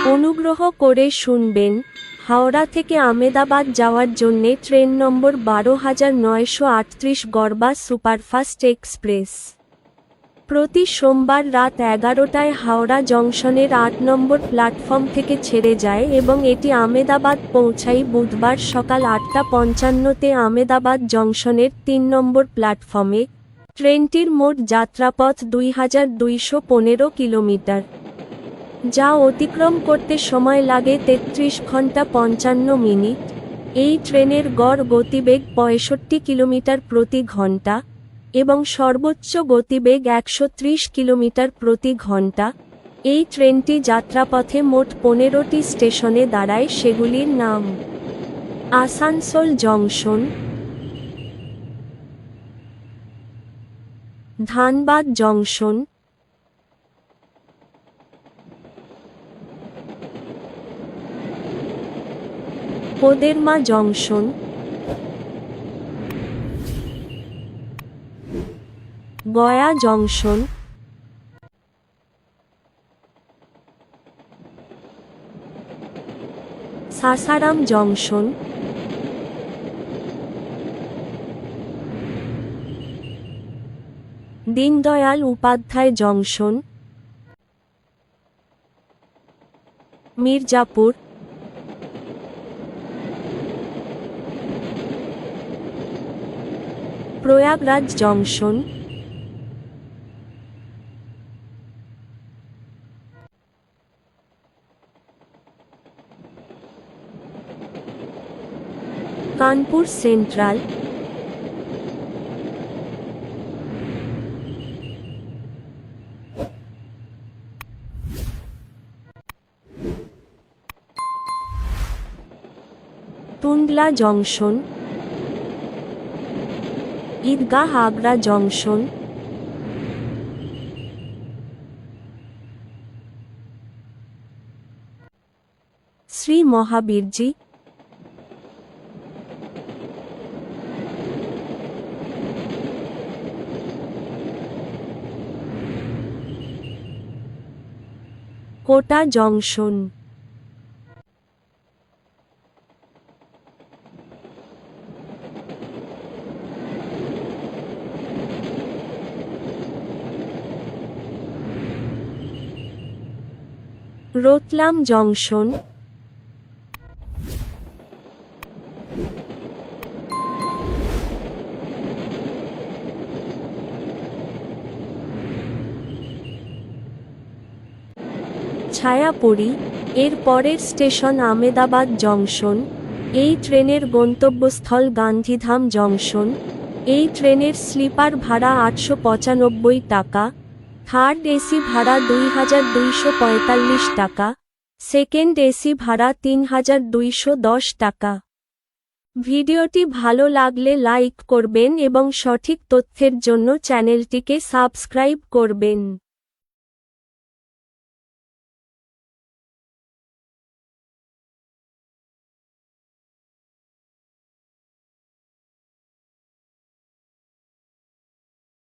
অনুগ্রহ করে শুনবেন, হাওড়া থেকে আমেদাবাদ যাওয়ার জন্যে ট্রেন নম্বর ১২৯৩৮ গড়বা সুপারফাস্ট এক্সপ্রেস। প্রতি সোমবার রাত ১১টায় হাওড়া জংশনের ৮ নম্বর প্ল্যাটফর্ম থেকে ছেড়ে যায় এবং এটি আমেদাবাদ পৌঁছায় বুধবার সকাল ৮টা ৫৫-তে আমেদাবাদ জংশনের ৩ নম্বর প্ল্যাটফর্মে। ট্রেনটির মোট যাত্রাপথ ২২১৫ কিলোমিটার, যা অতিক্রম করতে সময় লাগে ৩৩ ঘন্টা ৫৫ মিনিট। এই ট্রেনের গড় গতিবেগ ৬৫ কিলোমিটার প্রতি ঘন্টা এবং সর্বোচ্চ গতিবেগ ১৩০ কিলোমিটার প্রতি ঘন্টা। এই ট্রেনটি যাত্রাপথে মোট ১৫টি স্টেশনে দাঁড়ায়, সেগুলির নাম: Asansol junction, Dhanbad junction, Koderma junction, Gaya junction, Sasaram junction, Deendayal Upadhyay junction, Mirzapur, Prayagraj junction, Kanpur central, Tundla junction, Idgah Agra junction, Shri Mahavirji, Kota junction. Ratlam junction, Chhayapuri. এর পরের স্টেশন আমেদাবাদ জংশন। এই ট্রেনের গন্তব্যস্থল গান্ধীধাম জংশন। এই ট্রেনের স্লিপার ভাড়া ৮৯৫ টাকা, থার্ড এসি ভাড়া ২২৪৫ টাকা, সেকেন্ড এসি ভাড়া ৩২১০ টাকা। ভিডিওটি ভালো লাগলে লাইক করবেন এবং সঠিক তথ্যের জন্য চ্যানেলটিকে সাবস্ক্রাইব করবেন।